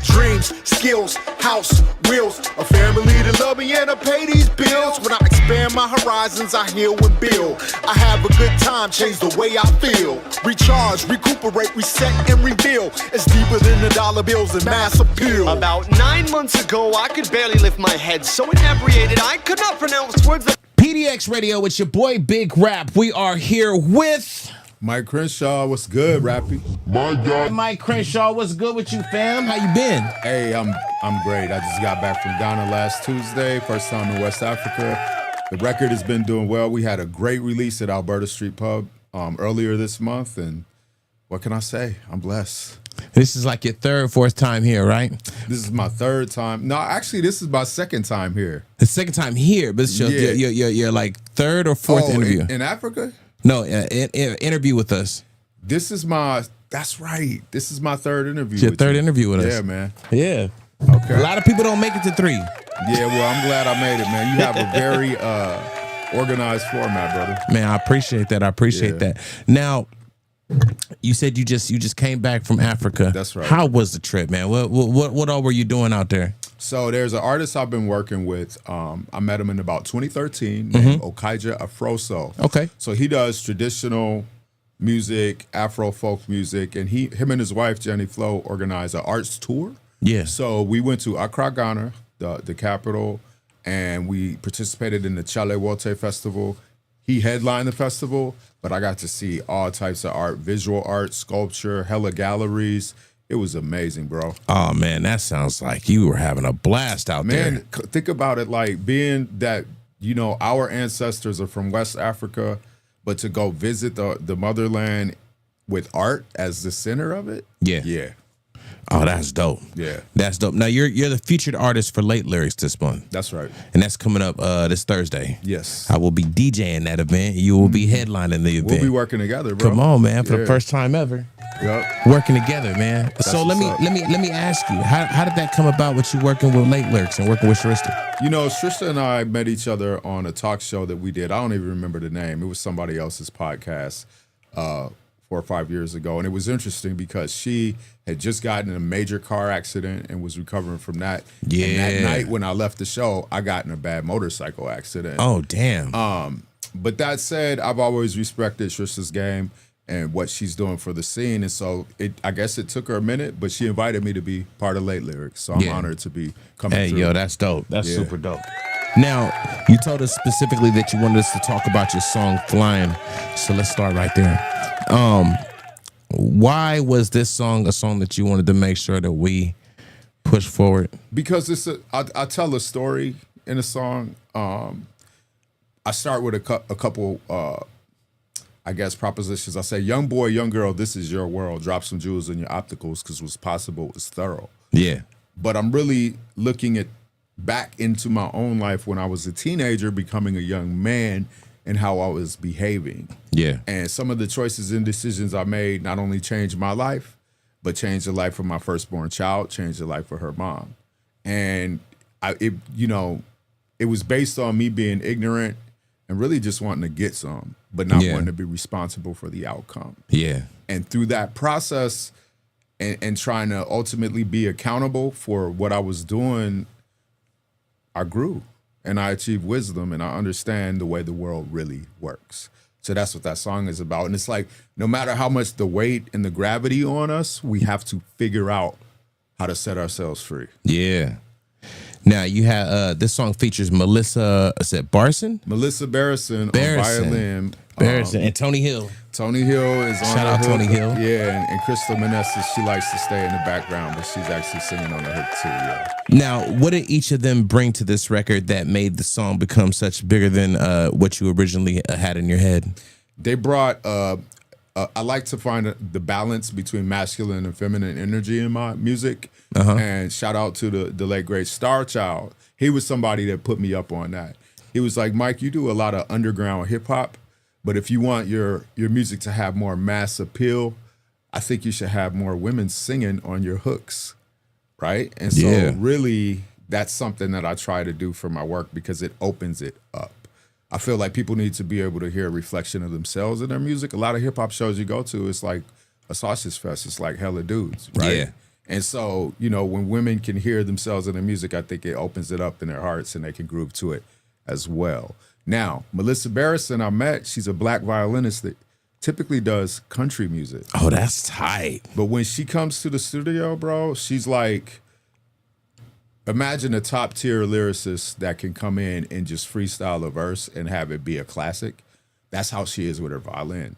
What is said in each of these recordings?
dreams, skills, house, wheels, a family to love me and to pay these bills. When I expand my horizons, I heal and build. I have a good time, change the way I feel. Recharge, recuperate, reset, and reveal. It's deeper than the dollar bills and mass appeal. About 9 months ago, I could barely lift my head, so inebriated I could not pronounce words that... PDX Radio, it's your boy Big Rap. We are here with... Mic Crenshaw, what's good, Rappy? My God. Mic Crenshaw, what's good with you, fam? How you been? Hey, I'm great. I just got back from Ghana last Tuesday, first time in West Africa. The record has been doing well. We had a great release at Alberta Street Pub earlier this month, and what can I say? I'm blessed. This is like your third, fourth time here, right? This is my third time. No, actually, this is my second time here. The second time here, but it's your like third or fourth interview. In Africa? No, interview with us. That's right. This is my third interview. It's your third interview with us. Yeah, man. Yeah. Okay. A lot of people don't make it to 3. Yeah, well, I'm glad I made it, man. You have a very organized format, brother. Man, I appreciate that. I appreciate that. Now, you said you just came back from Africa. That's right. How was the trip, man? What all were you doing out there? So there's an artist I've been working with. I met him in about 2013 named Okaija Afroso. Okay. So he does traditional music, Afro folk music, and him and his wife, Jenny Flo, organized an arts tour. Yeah. So we went to Accra, Ghana, the capital, and we participated in the Chale Wote Festival. He headlined the festival, but I got to see all types of art, visual art, sculpture, hella galleries. It was amazing, bro. Oh, man, that sounds like you were having a blast out there. Man, think about it, like being that, our ancestors are from West Africa, but to go visit the motherland with art as the center of it. Yeah. Yeah. Oh, that's dope. Yeah. That's dope. Now, you're the featured artist for Late Lyrics this month. That's right. And that's coming up this Thursday. Yes. I will be DJing that event. You will be headlining the event. We'll be working together, bro. Come on, man, for the first time ever. Yep. Working together, man. So let me ask you, how did that come about with you working with Late Lyrics and working with Shrista? Shrista and I met each other on a talk show that we did. I don't even remember the name. It was somebody else's podcast 4 or 5 years ago. And it was interesting because she had just gotten in a major car accident and was recovering from that. Yeah. And that night when I left the show, I got in a bad motorcycle accident. Oh, damn. But that said, I've always respected Shrista's game and what she's doing for the scene. And so I guess it took her a minute, but she invited me to be part of Late Lyrics. So I'm honored to be coming through. Hey, yo, that's dope. That's super dope. Now, you told us specifically that you wanted us to talk about your song Flyin. So let's start right there. Why was this song a song that you wanted to make sure that we push forward? Because I tell a story in a song. I start with a couple propositions. I say, young boy, young girl, this is your world. Drop some jewels in your opticals because what's possible is thorough. Yeah. But I'm really looking back into my own life when I was a teenager, becoming a young man, and how I was behaving. Yeah. And some of the choices and decisions I made not only changed my life, but changed the life of my firstborn child, changed the life of her mom. And it was based on me being ignorant and really just wanting to get some, but not wanting to be responsible for the outcome. Yeah. And through that process and trying to ultimately be accountable for what I was doing, I grew and I achieved wisdom and I understand the way the world really works. So that's what that song is about. And it's like, no matter how much the weight and the gravity on us, we have to figure out how to set ourselves free. Yeah. Now you have this song features Melissa, is it Barrison? Melissa Barrison on violin. Barrison and Toni Hill. Toni Hill is on Shout out Toni Hill. Yeah, and Crystal Manessa, she likes to stay in the background, but she's actually singing on the hook too, yeah. Now, what did each of them bring to this record that made the song become such bigger than what you originally had in your head? They brought, I like to find the balance between masculine and feminine energy in my music. And shout out to the late, great Star Child. He was somebody that put me up on that. He was like, Mike, you do a lot of underground hip hop, but if you want your music to have more mass appeal, I think you should have more women singing on your hooks, right? And so really, that's something that I try to do for my work because it opens it up. I feel like people need to be able to hear a reflection of themselves in their music. A lot of hip hop shows you go to, it's like a sausage fest. It's like hella dudes, right? Yeah. And so, you know, when women can hear themselves in the music, I think it opens it up in their hearts and they can groove to it as well. Now, Melissa Barrison, I met, she's a black violinist that typically does country music. Oh, that's tight. But when she comes to the studio, bro, she's like, imagine a top tier lyricist that can come in and just freestyle a verse and have it be a classic. That's how she is with her violin.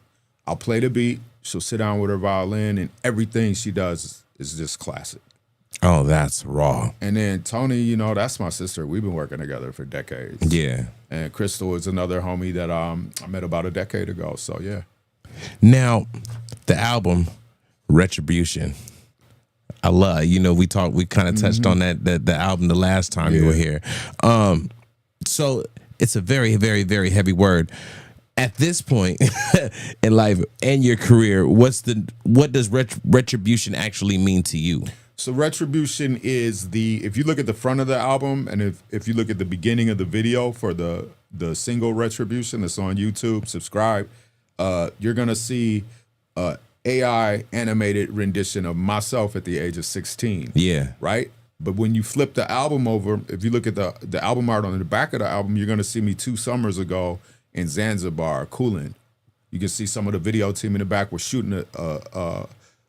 I'll play the beat, she'll sit down with her violin, and everything she does is just classic. Oh, that's raw. And then Toni, you know, that's my sister. We've been working together for decades. Yeah. And Crystal is another homie that I met about a decade ago. So yeah. Now, the album Retribution. I love, you know, we kind of touched on the album the last time you were here. So it's a very, very, very heavy word. At this point in life and your career, what does retribution actually mean to you? So Retribution is if you look at the front of the album, and if you look at the beginning of the video for the single Retribution that's on YouTube, subscribe, you're gonna see AI animated rendition of myself at the age of 16. Yeah. Right? But when you flip the album over, if you look at the album art on the back of the album, you're gonna see me 2 summers ago in Zanzibar, cooling. You can see some of the video team in the back. We're shooting a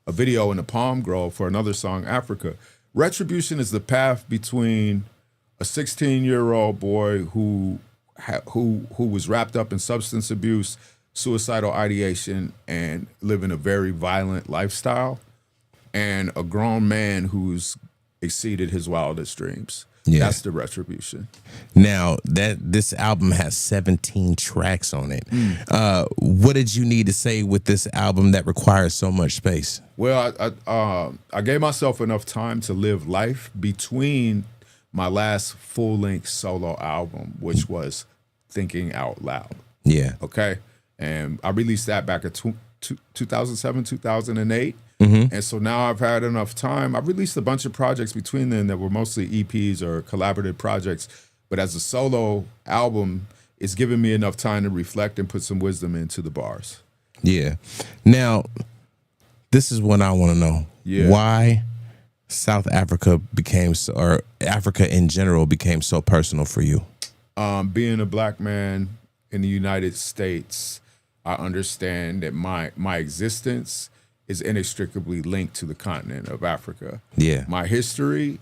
video in the palm grove for another song, Africa. Retribution is the path between a 16-year-old boy who was wrapped up in substance abuse, suicidal ideation, and living a very violent lifestyle, and a grown man who's exceeded his wildest dreams. Yeah. That's the Retribution. Now, this album has 17 tracks on it. What did you need to say with this album that requires so much space? Well, I gave myself enough time to live life between my last full-length solo album, which was Thinking Out Loud. Yeah. Okay? And I released that back in 2007, 2008. And so now I've had enough time. I've released a bunch of projects between then that were mostly EPs or collaborative projects. But as a solo album, it's given me enough time to reflect and put some wisdom into the bars. Yeah. Now, this is what I want to know. Yeah. Why South Africa or Africa in general became so personal for you? Being a black man in the United States, I understand that my existence is inextricably linked to the continent of Africa. Yeah. My history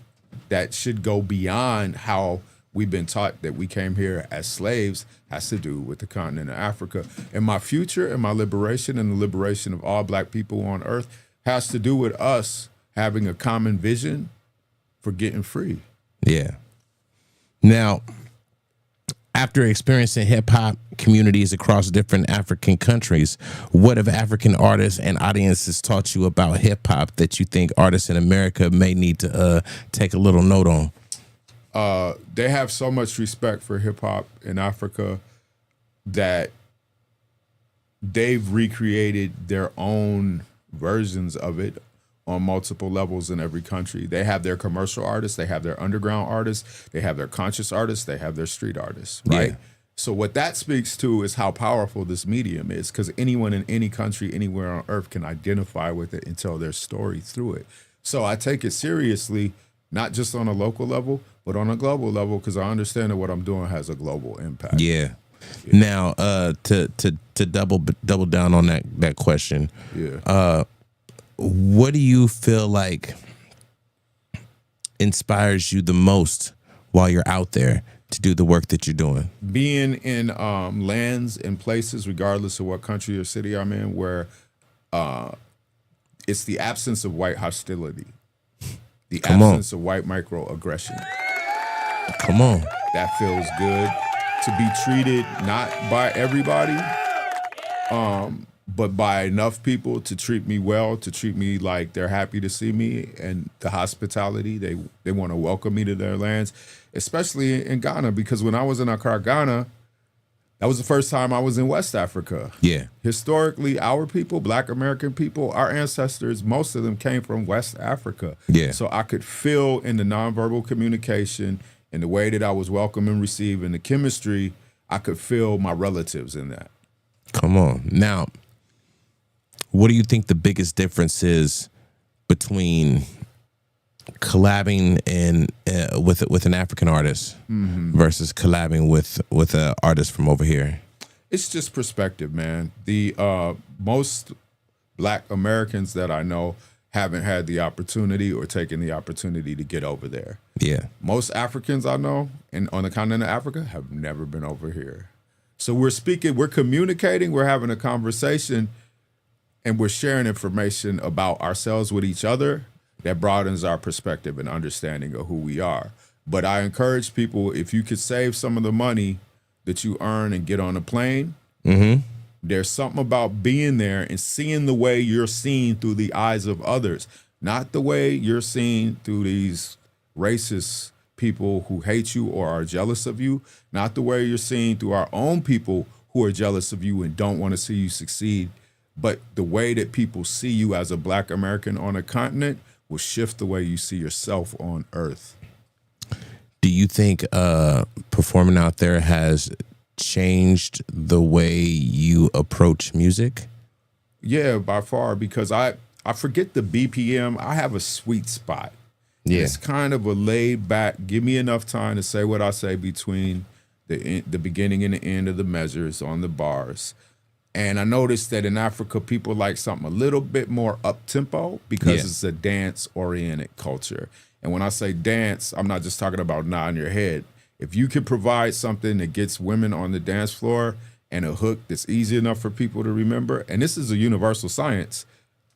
that should go beyond how we've been taught that we came here as slaves has to do with the continent of Africa. And my future and my liberation and the liberation of all black people on earth has to do with us having a common vision for getting free. Yeah. Now, after experiencing hip-hop communities across different African countries, what have African artists and audiences taught you about hip-hop that you think artists in America may need to take a little note on? They have so much respect for hip-hop in Africa that they've recreated their own versions of it on multiple levels in every country. They have their commercial artists, they have their underground artists, they have their conscious artists, they have their street artists, right? Yeah. So what that speaks to is how powerful this medium is, because anyone in any country, anywhere on earth can identify with it and tell their story through it. So I take it seriously, not just on a local level, but on a global level, because I understand that what I'm doing has a global impact. Yeah. Now, to double down on that question. Yeah. What do you feel like inspires you the most while you're out there to do the work that you're doing? Being in lands and places, regardless of what country or city I'm in, where it's the absence of white hostility, the absence of white microaggression. Come on. That feels good. To be treated not by everybody, but by enough people to treat me well, to treat me like they're happy to see me, and the hospitality, they want to welcome me to their lands, especially in Ghana, because when I was in Accra, Ghana, that was the first time I was in West Africa. Yeah. Historically, our people, Black American people, our ancestors, most of them came from West Africa. Yeah. So I could feel in the nonverbal communication, in the way that I was welcomed and received, in the chemistry, I could feel my relatives in that. Come on. Now, what do you think the biggest difference is between collabing with an African artist versus collabing with an artist from over here? It's just perspective, man. The most Black Americans that I know haven't had the opportunity or taken the opportunity to get over there. Yeah. Most Africans I know on the continent of Africa have never been over here. So we're speaking, we're communicating, we're having a conversation, and we're sharing information about ourselves with each other that broadens our perspective and understanding of who we are. But I encourage people, if you could save some of the money that you earn and get on a plane, there's something about being there and seeing the way you're seen through the eyes of others, not the way you're seen through these racist people who hate you or are jealous of you, not the way you're seen through our own people who are jealous of you and don't want to see you succeed, but the way that people see you as a Black American on a continent will shift the way you see yourself on Earth. Do you think performing out there has changed the way you approach music? Yeah, by far, because I forget the BPM. I have a sweet spot. Yeah. It's kind of a laid back, give me enough time to say what I say between the beginning and the end of the measures on the bars. And I noticed that in Africa, people like something a little bit more up-tempo because it's a dance-oriented culture. And when I say dance, I'm not just talking about nodding your head. If you can provide something that gets women on the dance floor and a hook that's easy enough for people to remember, and this is a universal science,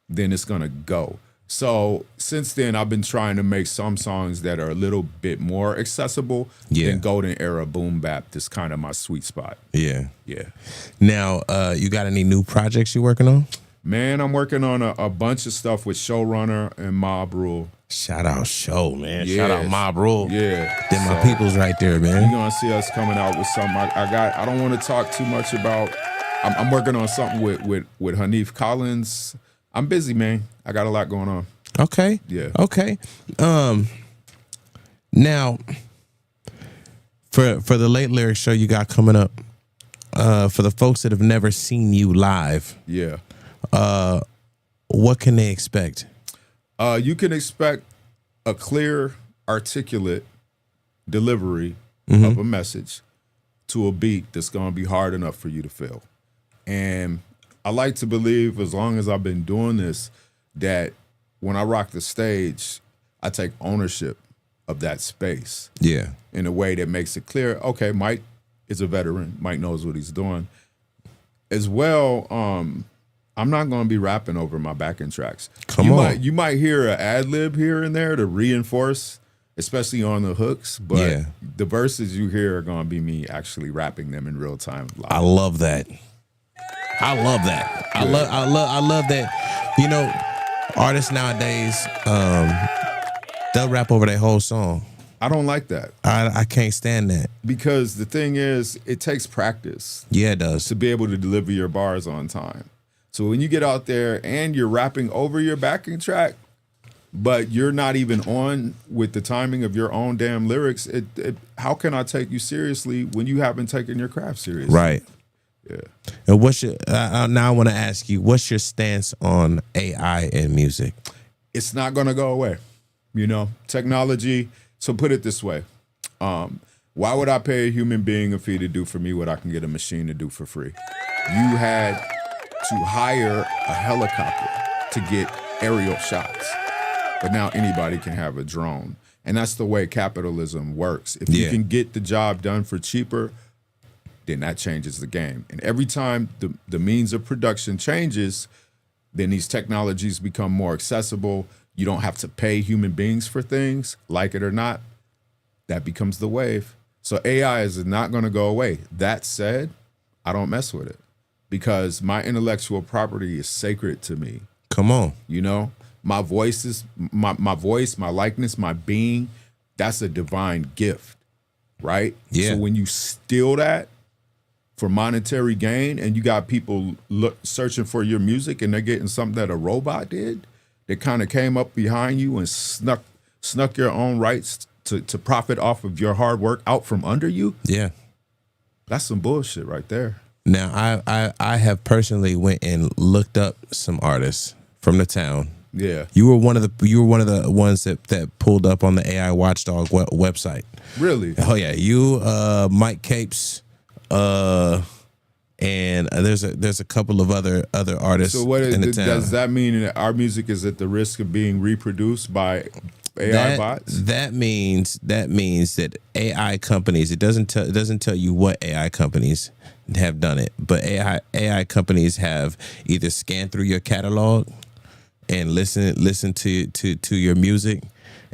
then it's going to go. So since then, I've been trying to make some songs that are a little bit more accessible than golden era boom bap. That's kind of my sweet spot. Yeah. Yeah. Now, you got any new projects you working on? Man, I'm working on a bunch of stuff with Showrunner and Mob Rule. Shout out Show, man. Yeah. Shout out Mob Rule. Yeah. Then my people's right there, man. You're going to see us coming out with something. I don't want to talk too much about, I'm working on something with Hanif Collins. I'm busy, man. I got a lot going on. Okay. Yeah. Okay. Now, for the Late Lyric show you got coming up, for the folks that have never seen you live, yeah, what can they expect? You can expect a clear, articulate delivery of a message to a beat that's going to be hard enough for you to feel. And I like to believe, as long as I've been doing this, that when I rock the stage, I take ownership of that space. Yeah. In a way that makes it clear, okay, Mike is a veteran. Mike knows what he's doing. As well, I'm not going to be rapping over my backing tracks. You might hear an ad-lib here and there to reinforce, especially on the hooks, but the verses you hear are going to be me actually rapping them in real time live. I love that. I love that. I love that. You know, artists nowadays, they'll rap over their whole song. I don't like that. I can't stand that. Because the thing is, it takes practice. Yeah, it does. To be able to deliver your bars on time. So when you get out there and you're rapping over your backing track, but you're not even on with the timing of your own damn lyrics, how can I take you seriously when you haven't taken your craft seriously? Right. Yeah. And what's your now I want to ask you, what's your stance on AI in music? It's not going to go away. You know, technology. So put it this way. Why would I pay a human being a fee to do for me what I can get a machine to do for free? You had to hire a helicopter to get aerial shots. But now anybody can have a drone. And that's the way capitalism works. If you can get the job done for cheaper, then that changes the game. And every time the means of production changes, then these technologies become more accessible. You don't have to pay human beings for things, like it or not. That becomes the wave. So AI is not going to go away. That said, I don't mess with it because my intellectual property is sacred to me. Come on. You know, my voice is my voice, my likeness, my being. That's a divine gift, right? Yeah. So when you steal that for monetary gain and you got people searching for your music and they're getting something that a robot did that kind of came up behind you and snuck your own rights to profit off of your hard work out from under you. Yeah. That's some bullshit right there. Now, I have personally went and looked up some artists from the town Yeah. You were one of the ones that pulled up on the AI Watchdog website. Really? Oh yeah, you, Mike Capes, and there's a couple of other artists. So what in the town. does that mean? That our music is at the risk of being reproduced by AI bots? That means that AI companies. It doesn't tell you what AI companies have done it, but AI companies have either scanned through your catalog and listen to your music,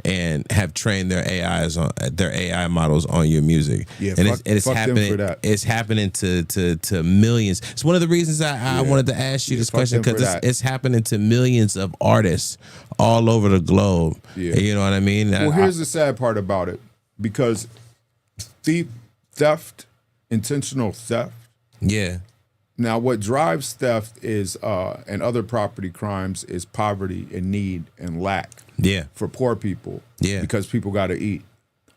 and have trained their AI models on your music. Yeah, and fuck it's happening. them for that. It's happening to millions. It's one of the reasons I wanted to ask you this question, because it's happening to millions of artists all over the globe. Yeah. You know what I mean? Well, here's the sad part about it, because theft, intentional theft. Yeah. Now, what drives theft is and other property crimes is poverty and need and lack. Yeah. For poor people. Yeah. Because people got to eat.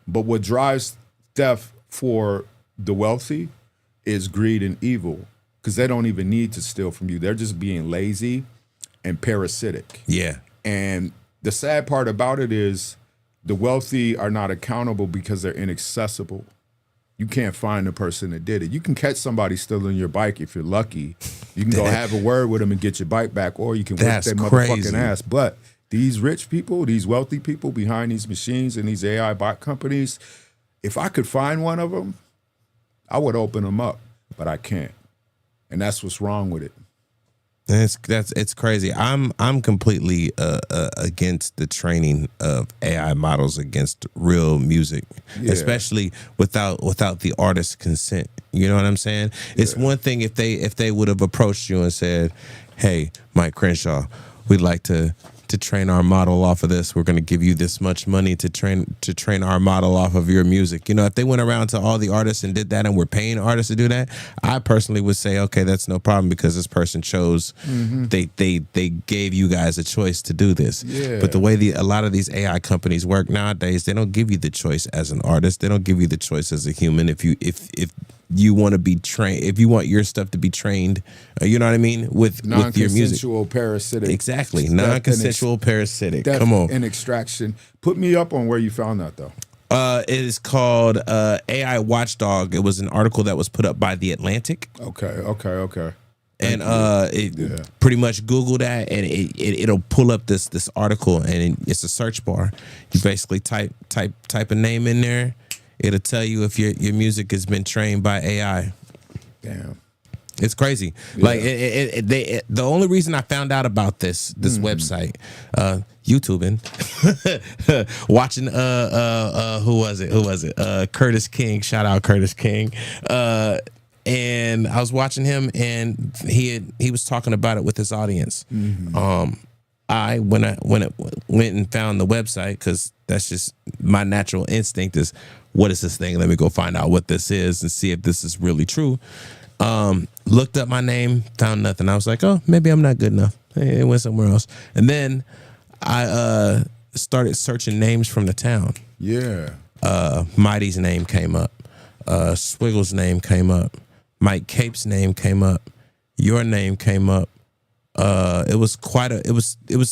But what drives theft for the wealthy is greed and evil, because they don't even need to steal from you. They're just being lazy and parasitic. Yeah. And the sad part about it is the wealthy are not accountable because they're inaccessible. You can't find the person that did it. You can catch somebody stealing your bike if you're lucky. You can go have a word with them and get your bike back, or you can whip their motherfucking ass. But these rich people, these wealthy people behind these machines and these AI bot companies, if I could find one of them, I would open them up, but I can't. And that's what's wrong with it. It's crazy. I'm completely against the training of AI models against real music, especially without the artist's consent. You know what I'm saying? It's one thing if they would have approached you and said, "Hey, Mic Crenshaw, we'd like to train our model off of this. We're going to give you this much money to train our model off of your music." You know, if they went around to all the artists and did that, and we're paying artists to do that, I personally would say, okay, that's no problem, because this person chose. They gave you guys a choice to do this. Yeah. But the way a lot of these AI companies work nowadays, they don't give you the choice as an artist. They don't give you the choice as a human. If you want to be trained, if you want your stuff to be trained, you know what I mean, with your music. Non-consensual parasitic. Exactly, non-consensual parasitic. Come on. And extraction. Put me up on where you found that, though. It is called AI Watchdog. It was an article that was put up by The Atlantic. Okay. And pretty much Google that, and it'll pull up this article, and it's a search bar. You basically type a name in there. It'll tell you if your music has been trained by AI. Damn. It's crazy. Yeah. Like the only reason I found out about this website, YouTubing, watching who was it? Curtis King. Shout out Curtis King. And I was watching him, and he was talking about it with his audience. I went and found the website, because that's just my natural instinct is, what is this thing? Let me go find out what this is and see if this is really true. Looked up my name, found nothing. I was like, oh, maybe I'm not good enough. It went somewhere else. And then I started searching names from the town. Yeah. Mighty's name came up. Swiggle's name came up. Mike Cape's name came up. Your name came up. It was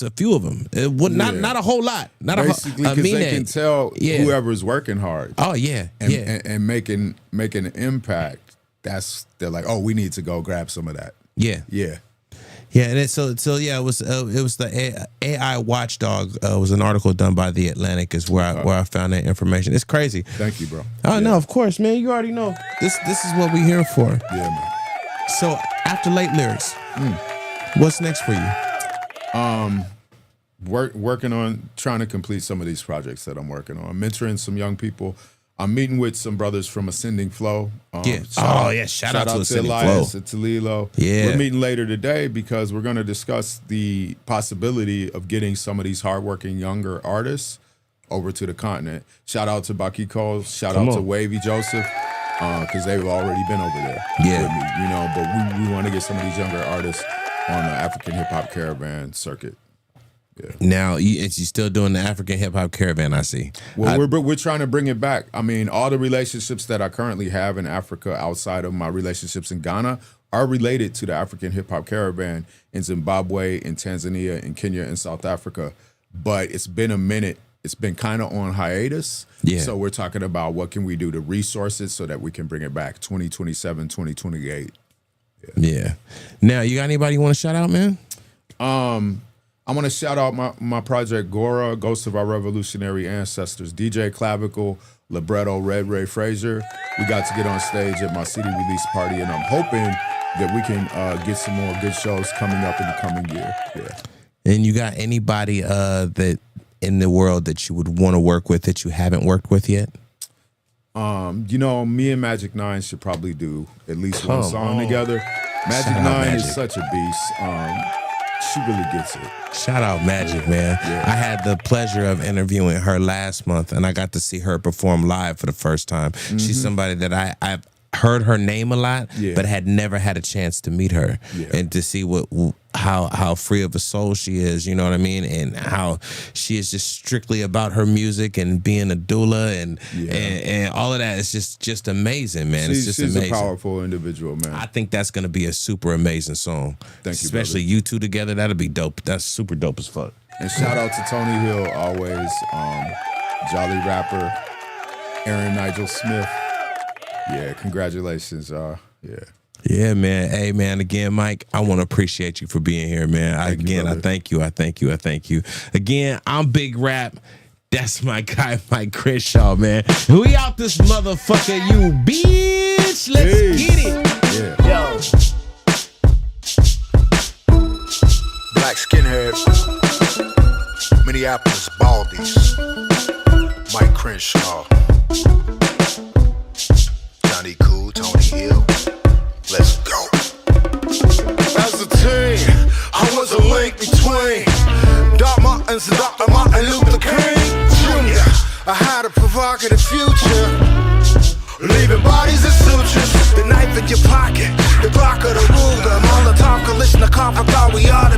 a few of them. It was not a whole lot. Not basically because they can tell whoever's working hard. Oh yeah, and making an impact. They're like, oh, we need to go grab some of that. Yeah. And it was the AI Watchdog. Was an article done by The Atlantic, is where I found that information. It's crazy. Thank you, bro. Oh no, of course, man. You already know this is what we're here for. Yeah, man. So after Late Lyrics, what's next for you? Working on trying to complete some of these projects that I'm working on. I'm mentoring some young people. I'm meeting with some brothers from Ascending Flow. Shout out to Ascending Elias Flow. And Talilo. Yeah. We're meeting later today because we're going to discuss the possibility of getting some of these hardworking younger artists over to the continent. Shout out to Bakiko. Shout out to Wavy Joseph, because they've already been over there with me, you know. But we want to get some of these younger artists on the African Hip Hop Caravan circuit. Yeah. Now, you're still doing the African Hip Hop Caravan, I see. Well, we're trying to bring it back. I mean, all the relationships that I currently have in Africa outside of my relationships in Ghana are related to the African hip hop caravan in Zimbabwe, in Tanzania, in Kenya, and South Africa. But it's been a minute. It's been kind of on hiatus. Yeah. So we're talking about what can we do to resource it so that we can bring it back 2027, 2028. Yeah. Now, you got anybody you want to shout out, man? I want to shout out my project Gora, Ghosts of Our Revolutionary Ancestors, DJ Clavicle, Libretto, Redray Frazier. We got to get on stage at my CD release party, and I'm hoping that we can get some more good shows coming up in the coming year. Yeah. And you got anybody that in the world that you would want to work with that you haven't worked with yet? You know, me and Magic 9 should probably do at least one song together. Magic 9 is such a beast. She really gets it. Shout out Magic, man. Yeah. I had the pleasure of interviewing her last month, and I got to see her perform live for the first time. Mm-hmm. She's somebody that I've heard her name a lot, but had never had a chance to meet her and to see how free of a soul she is, you know what I mean, and how she is just strictly about her music and being a doula and all of that is just amazing, man. It's just amazing. She's a powerful individual, man. I think that's gonna be a super amazing song. Thank you, especially brother. You two together. That'll be dope. That's super dope as fuck. And shout out to Toni Hill, always jolly rapper, Aaron Nigel Smith. Yeah, congratulations, y'all. Yeah, man. Hey, man, again, Mike, I want to appreciate you for being here, man. I thank you. Again, I'm Big Rap. That's my guy, Mic Crenshaw, man. We out this motherfucker, you bitch. Let's get it. Yeah. Yo. Black skinhead. Minneapolis Baldies. Mic Crenshaw. Jonny Cool, Toni Hill. Let's go. As a teen, I was a link between Doc Martens and Dr. Martin Luther King Jr. I had a provocative future, leaving bodies as sutures. The knife in your pocket, the Glock of the Ruger, Molotov, Kalashnikov. I thought we ought to